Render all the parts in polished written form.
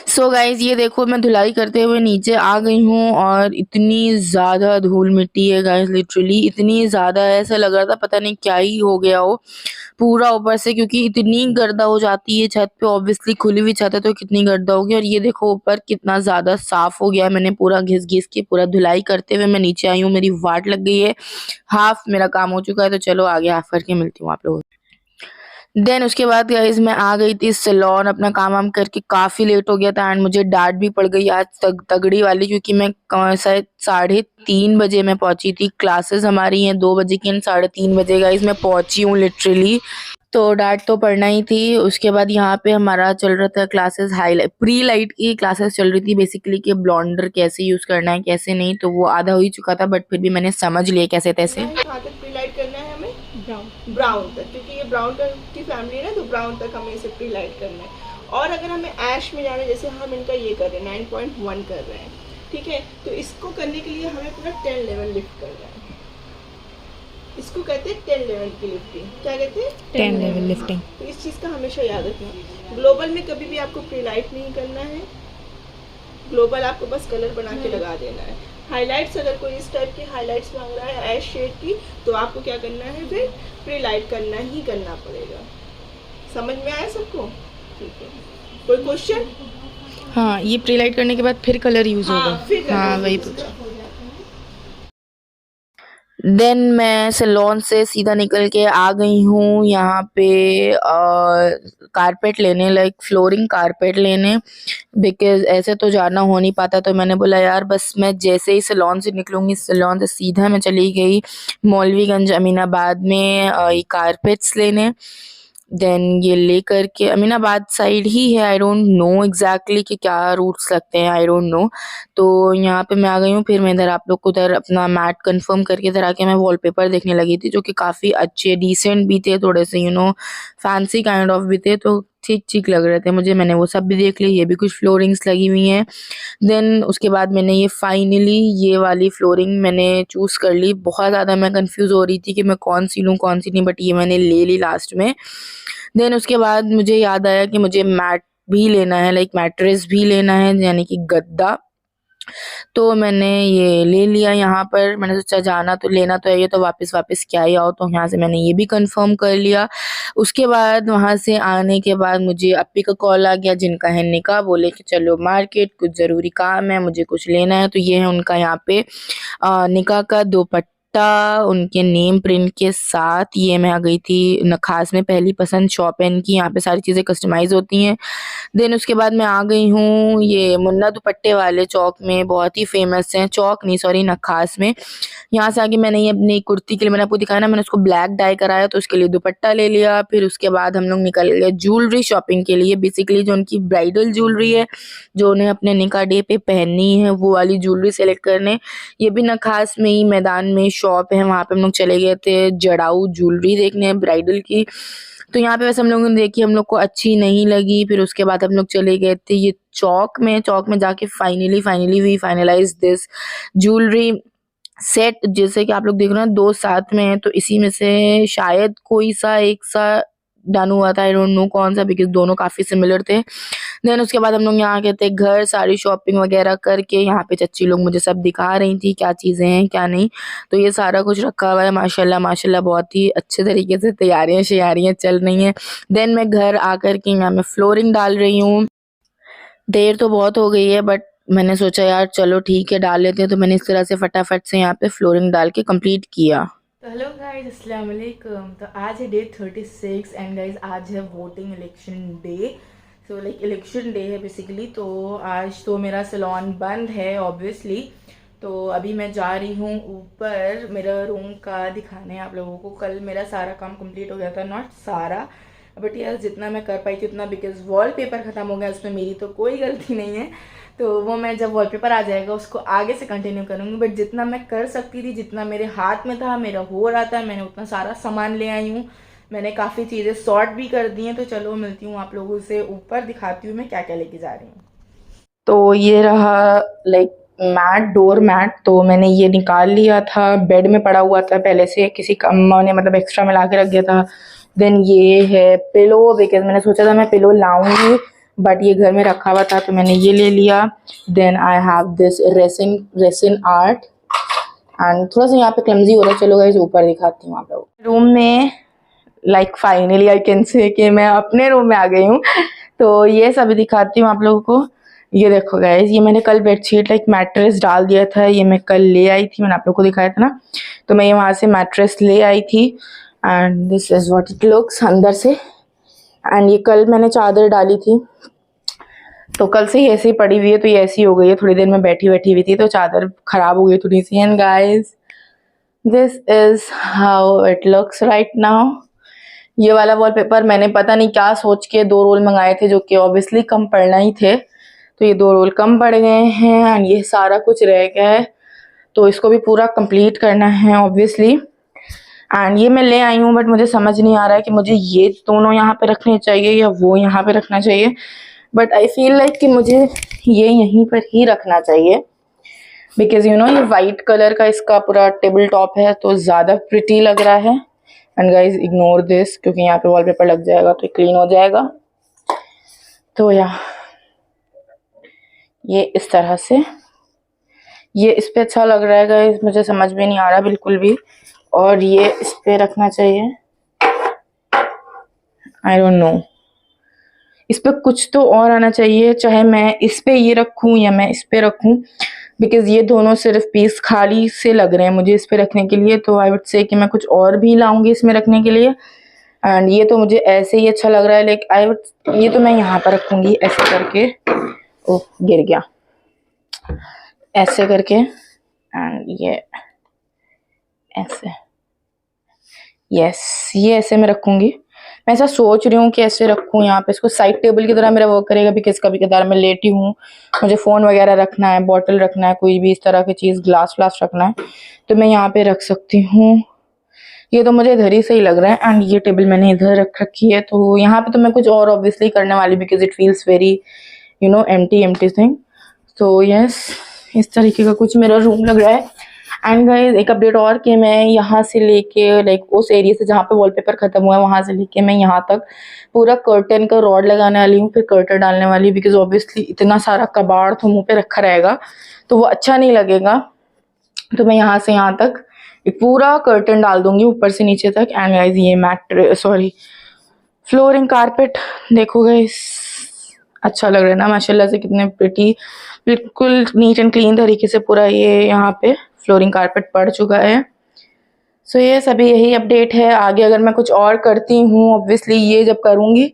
So guys ये देखो मैं धुलाई करते हुए नीचे आ गई हूँ और इतनी ज़्यादा धूल मिट्टी है गाइज, लिटरली इतनी ज़्यादा है, ऐसा लग रहा था पता नहीं क्या ही हो गया हो पूरा ऊपर से, क्योंकि इतनी गर्दा हो जाती है छत पे। ऑब्वियसली खुली हुई छत है तो कितनी गर्दा होगी। और ये देखो ऊपर कितना ज़्यादा साफ हो गया है, मैंने पूरा घिस घिस के पूरा धुलाई करते हुए मैं नीचे आई हूँ। मेरी वाट लग गई है, हाफ मेरा काम हो चुका है, तो चलो आगे हाफ करके मिलती हूँ आप लोगों से। देन उसके बाद गाइस मैं आ गई थी सैलून, अपना काम वाम करके काफ़ी लेट हो गया था एंड मुझे डाँट भी पड़ गई आज तगड़ी वाली, क्योंकि मैं शायद 3:30 बजे मैं पहुंची थी। क्लासेस हमारी हैं 2 बजे की एंड 3:30 बजे गाइस मैं पहुंची हूँ लिटरली। तो डाँट तो पड़ना ही थी। उसके बाद यहाँ पे हमारा चल रहा था क्लासेस, हाईलाइट प्री लाइट की क्लासेस चल रही थी बेसिकली, कि ब्लॉन्डर कैसे यूज़ करना है कैसे नहीं, तो वो आधा हो ही चुका था बट फिर भी मैंने समझ लिया कैसे तैसे। कहाँ तक प्री लाइट करना है हमें? ब्राउन तक, क्योंकि ये ब्राउन की फैमिली है ना, तो ब्राउन तक हमें इसे प्री लाइट करना है। और अगर हमें ऐश में जाना है, जैसे हम इनका ये कर रहे हैं 9.1 कर रहे हैं, ठीक है, तो इसको करने के लिए हमें पूरा 10 लेवल लिफ्ट करना है। इसको कहते हैं 10 लेवल की लिफ्टिंग। क्या कहते हैं? 10 लेवल लिफ्टिंग। तो इस चीज़ का हमेशा याद रखना। ग्लोबल में कभी भी आपको प्री लाइट नहीं करना है, ग्लोबल आपको बस कलर बना के लगा देना है। हाइलाइट्स, अगर कोई इस टाइप की हाइलाइट्स मांग रहा है ऐश शेड की, तो आपको क्या करना है, फिर प्री लाइट करना ही करना पड़ेगा। समझ में आया सबको? ठीक है, कोई क्वेश्चन? हाँ, ये प्री लाइट करने के बाद फिर कलर यूज होगा। फिर हाँ, वही पूछा। देन मैं सैलून से सीधा निकल के आ गई हूँ यहाँ पे कारपेट लेने, लाइक फ्लोरिंग कारपेट लेने, बिकॉज ऐसे तो जाना हो नहीं पाता। तो मैंने बोला यार बस मैं जैसे ही सैलून से निकलूँगी, सैलून से सीधा मैं चली गई मौलवीगंज अमीनाबाद में ये कारपेट्स लेने। देन ये लेकर के अमीनाबाद साइड ही है, आई डोंट नो एग्जैक्टली कि क्या रूट्स लगते हैं, आई डोंट नो। तो यहाँ पे मैं आ गई हूँ। फिर मैं इधर आप लोग को उधर अपना मैट कंफर्म करके इधर आके मैं वॉलपेपर देखने लगी थी, जो कि काफ़ी अच्छे डिसेंट भी थे, थोड़े से फैंसी काइंड ऑफ भी थे, तो ठीक ठीक लग रहे थे मुझे। मैंने वो सब भी देख ली, ये भी कुछ फ्लोरिंग्स लगी हुई हैं। देन उसके बाद मैंने ये फाइनली ये वाली फ्लोरिंग मैंने चूज़ कर ली। बहुत ज़्यादा मैं कंफ्यूज हो रही थी कि मैं कौन सी लूँ कौन सी नहीं, बट ये मैंने ले ली लास्ट में। देन उसके बाद मुझे याद आया कि मुझे मैट भी लेना है, लाइक मैट्रेस भी लेना है, यानी कि गद्दा। तो मैंने ये ले लिया यहाँ पर। मैंने सोचा जाना तो लेना तो है, ये तो वापस वापस क्या ही आओ, तो यहाँ से मैंने ये भी कंफर्म कर लिया। उसके बाद वहाँ से आने के बाद मुझे अप्पी का कॉल आ गया, जिनका है निकाह। बोले कि चलो मार्केट, कुछ ज़रूरी काम है, मुझे कुछ लेना है। तो ये है उनका यहाँ पे निकाह का दुपट्टा उनके नेम प्रिंट के साथ। ये मैं आ गई थी नखास में, पहली पसंद शॉप है इनकी, यहाँ पे सारी चीज़ें कस्टमाइज़ होती हैं। देन उसके बाद मैं आ गई हूँ ये मुन्ना दुपट्टे वाले चौक में, बहुत ही फेमस हैं, चौक नहीं सॉरी नखास में। यहाँ से आके मैंने ये अपनी कुर्ती के लिए, मैंने आपको दिखाया ना, मैंने उसको ब्लैक डाई कराया, तो उसके लिए दुपट्टा ले लिया। फिर उसके बाद हम लोग निकल गए ज्वेलरी शॉपिंग के लिए, बेसिकली जो उनकी ब्राइडल ज्वेलरी है, जो उन्हें अपने निकाह डे पे पहननी है, वो वाली ज्वेलरी सेलेक्ट करने। ये भी नखास में ही मैदान में शॉप है, वहाँ पे हम लोग चले गए थे जड़ाऊ ज्वेलरी देखने ब्राइडल की। तो यहाँ पे वैसे हम लोगों ने देखी, हम लोग को अच्छी नहीं लगी। फिर उसके बाद हम लोग चले गए थे ये चौक में जाके finally we finalize this jewellery set. जैसे कि आप लोग देख रहे हैं 2 साथ में है, तो इसी में से शायद कोई सा एक सा डन हुआ था, आई डोंट नो कौन सा, बिकॉज दोनों काफ़ी सिमिलर थे। देन उसके बाद हम लोग यहाँ गए थे घर, सारी शॉपिंग वगैरह करके। यहाँ पे चच्ची लोग मुझे सब दिखा रही थी क्या चीज़ें हैं क्या नहीं। तो ये सारा कुछ रखा हुआ है, माशाल्लाह माशाल्लाह बहुत ही अच्छे तरीके से तैयारियाँ शैयारियाँ चल रही हैं। देन मैं घर आकर के यहाँ मैं फ्लोरिंग डाल रही हूँ। देर तो बहुत हो गई है बट मैंने सोचा यार चलो ठीक है डाल लेते हैं, तो मैंने इस तरह से फटाफट से यहाँ पे फ्लोरिंग डाल के कंप्लीट किया। हेलो गाइस, अस्सलाम वालेकुम। तो आज है डे 36 एंड गाइस आज है voting election day. So like election day है बेसिकली। तो आज तो मेरा सैलून बंद है ऑब्वियसली। तो अभी मैं जा रही हूँ ऊपर मेरा रूम का दिखाने आप लोगों को। कल मेरा सारा काम कंप्लीट हो गया था, नॉट सारा बट यार जितना मैं कर पाई थी उतना, बिकॉज वॉलपेपर ख़त्म हो गया, उसमें मेरी तो कोई गलती नहीं है। तो वो मैं जब वॉलपेपर आ जाएगा उसको आगे से कंटिन्यू करूँगी, बट जितना मैं कर सकती थी, जितना मेरे हाथ में था, मेरा हो रहा था, मैंने उतना सारा सामान ले आई हूँ। मैंने काफ़ी चीज़ें सॉर्ट भी कर दी हैं। तो चलो मिलती हूँ आप लोगों से ऊपर, दिखाती हूँ मैं क्या क्या लेके जा रही हूँ। तो ये रहा लाइक मैट, डोर मैट। तो मैंने ये निकाल लिया था, बेड में पड़ा हुआ था पहले से, किसी अम्मा ने मतलब एक्स्ट्रा में ला के रख दिया था। देन ये है पिलो, बिकॉज मैंने सोचा था मैं पिलो लाऊंगी बट ये घर में रखा हुआ था तो मैंने ये ले लिया। Then I have this resin art and थोड़ा सा यहाँ पे क्लमजी हो रहा है। चलो गाइस ऊपर दिखाती हूँ आप लोगों को। रूम में like finally I can say कि मैं अपने रूम में आ गई हूँ। तो ये सब दिखाती हूँ आप लोगों को। ये देखो गाइस, ये मैंने कल बेडशीट लाइक मैट्रेस डाल दिया था, ये मैं कल ले आई थी, मैंने आप लोगों को दिखाया था ना। तो मैं ये वहाँ से मैट्रेस ले आई थी and this is what it looks अंदर से। एंड ये कल मैंने चादर डाली थी तो कल से ही ऐसे ही पड़ी हुई है, तो ये ऐसी हो गई है। थोड़ी देर में बैठी हुई थी तो चादर ख़राब हो गई थोड़ी सी। And guys this is how it looks right now. ये वाला वॉलपेपर मैंने पता नहीं क्या सोच के 2 रोल मंगाए थे जो कि ऑब्वियसली कम पड़ना ही थे, तो ये 2 रोल कम पड़ गए हैं एंड ये सारा कुछ रह गया है तो इसको भी पूरा कंप्लीट करना है ऑब्वियसली। एंड ये मैं ले आई हूँ बट मुझे समझ नहीं आ रहा है कि मुझे ये दोनों यहाँ पे रखने चाहिए या वो यहाँ पे रखना चाहिए। बट आई फील लाइक कि मुझे ये यहीं पर ही रखना चाहिए बिकॉज यू नो ये वाइट कलर का इसका पूरा टेबल टॉप है तो ज़्यादा प्रिटी लग रहा है। एंड गाइज इग्नोर दिस क्योंकि यहाँ पे वॉलपेपर लग जाएगा तो क्लीन हो जाएगा। तो या ये इस तरह से ये इस पे अच्छा लग रहा है गाइज, मुझे समझ में नहीं आ रहा बिल्कुल भी। और ये इस पे रखना चाहिए, आई डोंट नो, इस पे कुछ तो और आना चाहिए, चाहे मैं इस पे ये रखूं या मैं इस पे रखूं बिकॉज ये दोनों सिर्फ पीस खाली से लग रहे हैं मुझे इस पे रखने के लिए। तो आई वुड से कि मैं कुछ और भी लाऊंगी इसमें रखने के लिए। एंड ये तो मुझे ऐसे ही अच्छा लग रहा है लाइक आई वुड, ये तो मैं यहाँ पर रखूंगी ऐसे करके। ओह गिर गया, ऐसे करके एंड ये ऐसे, यस ये ऐसे मैं रखूंगी। मैं ऐसा सोच रही हूँ कि ऐसे रखूँ यहाँ पे, इसको साइड टेबल की तरह मेरा वर्क करेगा बिकॉज कभी कदार मैं लेटी हूँ, मुझे फ़ोन वगैरह रखना है, बॉटल रखना है, कोई भी इस तरह की चीज़ ग्लास व्लास रखना है तो मैं यहाँ पे रख सकती हूँ। ये तो मुझे इधर ही सही लग रहा है एंड ये टेबल मैंने इधर रख रखी है तो यहाँ पे तो मैं कुछ और ऑब्वियसली करने वाली because it feels very you know empty thing. तो यस इस तरीके का कुछ मेरा रूम लग रहा है। एंड गाइस एक अपडेट और कि मैं यहाँ से लेके लाइक उस एरिया से जहाँ पे वॉलपेपर खत्म हुआ है वहाँ से लेके मैं यहाँ तक पूरा कर्टन का रॉड लगाने वाली हूँ, फिर कर्टन डालने वाली बिकॉज ऑब्वियसली इतना सारा कबाड़ तो मुँह पे रखा रहेगा तो वो अच्छा नहीं लगेगा। तो मैं यहाँ से यहाँ तक एक पूरा कर्टन डाल दूंगी ऊपर से नीचे तक। एंड गाइस ये फ्लोरिंग कारपेट देखो गाइस अच्छा लग रहा है ना माशाल्लाह से, कितने प्रिटी बिल्कुल नीट एंड क्लीन तरीके से पूरा ये यहाँ पे फ्लोरिंग कारपेट पड़ चुका है। सो ये सभी यही अपडेट है। आगे अगर मैं कुछ और करती हूँ ऑब्वियसली ये जब करूँगी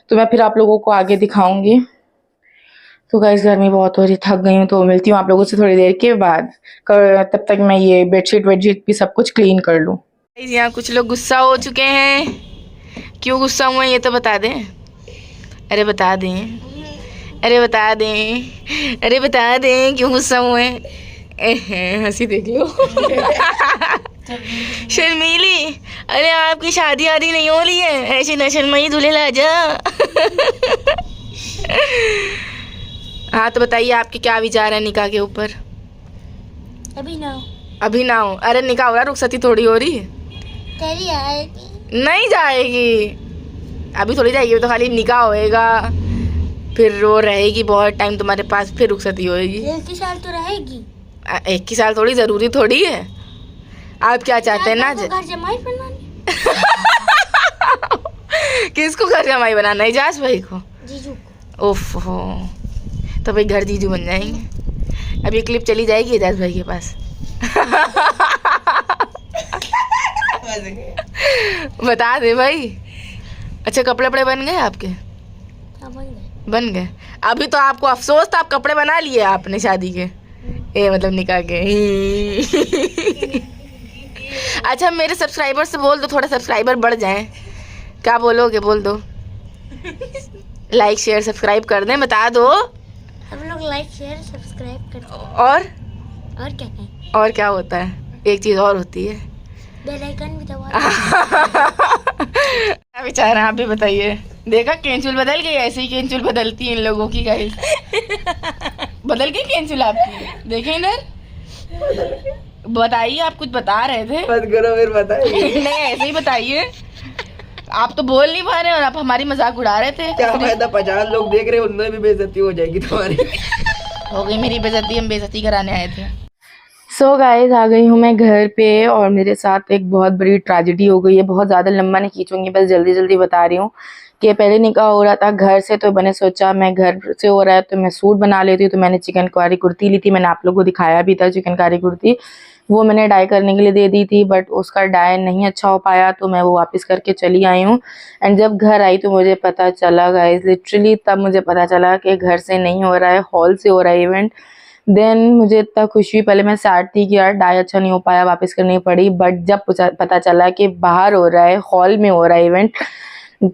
तो मैं फिर आप लोगों को आगे दिखाऊंगी। तो गाइस गर्मी बहुत हो रही, थक गई हूँ तो मिलती हूँ आप लोगों से थोड़ी देर के बाद। तब तक मैं ये बेडशीट वेडशीट भी सब कुछ क्लीन कर लूँ। यहाँ कुछ लोग गुस्सा हो चुके हैं, क्यों गुस्सा हुए ये तो बता दें। अरे बता दें, अरे बता दें, अरे बता दें क्यों गुस्सा हुए। हंसी देख लो शर्मीली, अरे आपकी शादी आदि नहीं हो रही है, ऐसे न शर्माई दूल्हे ला जा। हाँ तो बताइए आपके क्या विचार है निकाह के ऊपर। अभी ना हो, अरे निकाह हो रहा रुखसती थोड़ी हो रही है, नहीं जाएगी अभी थोड़ी जाएगी, तो खाली निकाह होएगा फिर वो रहेगी बहुत टाइम तुम्हारे पास, फिर रुखसती होएगी। 1 साल तो रहेगी, 1 साल थोड़ी जरूरी थोड़ी है। आप क्या चाहते हैं ना घर जमाई बनानी। किसको घर जमाई बनाना है? इजाज भाई को, जीजू को। ओफ हो, तो भाई घर जीजू बन जाएंगे। अब ये क्लिप चली जाएगी इजाज भाई के पास। बता दे भाई। अच्छा कपड़े वपड़े बन गए आपके? बन गए। अभी तो आपको अफसोस था, आप कपड़े बना लिए आपने शादी के, ए मतलब निकाह के। अच्छा मेरे सब्सक्राइबर से बोल दो थोड़ा सब्सक्राइबर बढ़ जाएं। क्या बोलोगे? बोल दो। लाइक शेयर सब्सक्राइब कर दें, बता दो। हम लोग लाइक शेयर सब्सक्राइब करते हैं। और क्या कहें? और क्या होता है? एक चीज़ और होती है, बेल आइकन भी दबा। क्या विचार है आप भी बताइए। देखा कैंचुल बदल गई, ऐसे ही कैंचुल बदलती है इन लोगों की गाइस। बदल गई कैंचुल आपकी, देखें इधर। बताइए आप कुछ बता रहे थे। मत करो फिर बताइए। नहीं ऐसे ही बताइए, आप तो बोल नहीं पा रहे और आप हमारी मजाक उड़ा रहे थे। क्या फायदा, 50 लोग देख रहे हैं, उनमें भी बेइज्जती हो जाएगी तुम्हारी। हो गई मेरी बेइज्जती, हम बेइज्जती कराने आए थे। सो गाइज आ गई हूँ मैं घर पे और मेरे साथ एक बहुत बड़ी ट्रेजेडी हो गई है। बहुत ज़्यादा लंबा नहीं खींचूंगी, बस जल्दी जल्दी बता रही हूँ कि पहले निकाह हो रहा था घर से, तो मैंने सोचा मैं घर से हो रहा है तो मैं सूट बना लेती हूँ। तो मैंने चिकनकारी कुर्ती ली थी, मैंने आप लोगों को दिखाया भी था चिकनकारी कुर्ती। वो मैंने डाई करने के लिए दे दी थी, बट उसका डाई नहीं अच्छा हो पाया तो मैं वो वापस करके चली आई हूँ। एंड जब घर आई तो मुझे पता चला गाइज, लिटरली तब मुझे पता चला कि घर से नहीं हो रहा है, हॉल से हो रहा है इवेंट। देन मुझे इतना खुशी हुई, पहले मैं सैड थी कि यार डाई अच्छा नहीं हो पाया, वापस करनी पड़ी। बट जब पता चला कि बाहर हो रहा है, हॉल में हो रहा है इवेंट,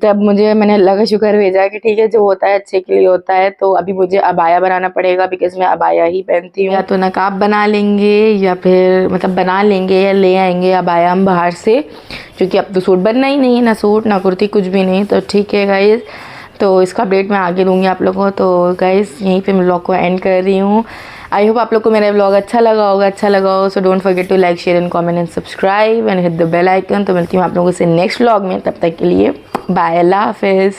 तब मैंने अल्लाह का शुक्र भेजा कि ठीक है जो होता है अच्छे के लिए होता है। तो अभी मुझे अबाया बनाना पड़ेगा, बिकॉज मैं अबाया ही पहनती हूँ। या तो नकाब बना लेंगे या फिर मतलब बना लेंगे या ले आएंगे अबाया हम बाहर से, क्योंकि अब तो सूट बनना ही नहीं है, ना सूट ना कुर्ती कुछ भी नहीं। तो ठीक है गाइज, तो इसका अपडेट मैं आगे दूंगी आप लोगों को। तो गाइज यहीं पे मैं व्लॉग को एंड कर रही हूँ। आई होप आप लोग को मेरा व्लॉग अच्छा लगा होगा। So don't forget to like, share and comment and subscribe and hit the bell icon. तो मिलती हूँ आप लोगों से नेक्स्ट व्लॉग में, तब तक के लिए बाय, अल्लाह हाफिज़।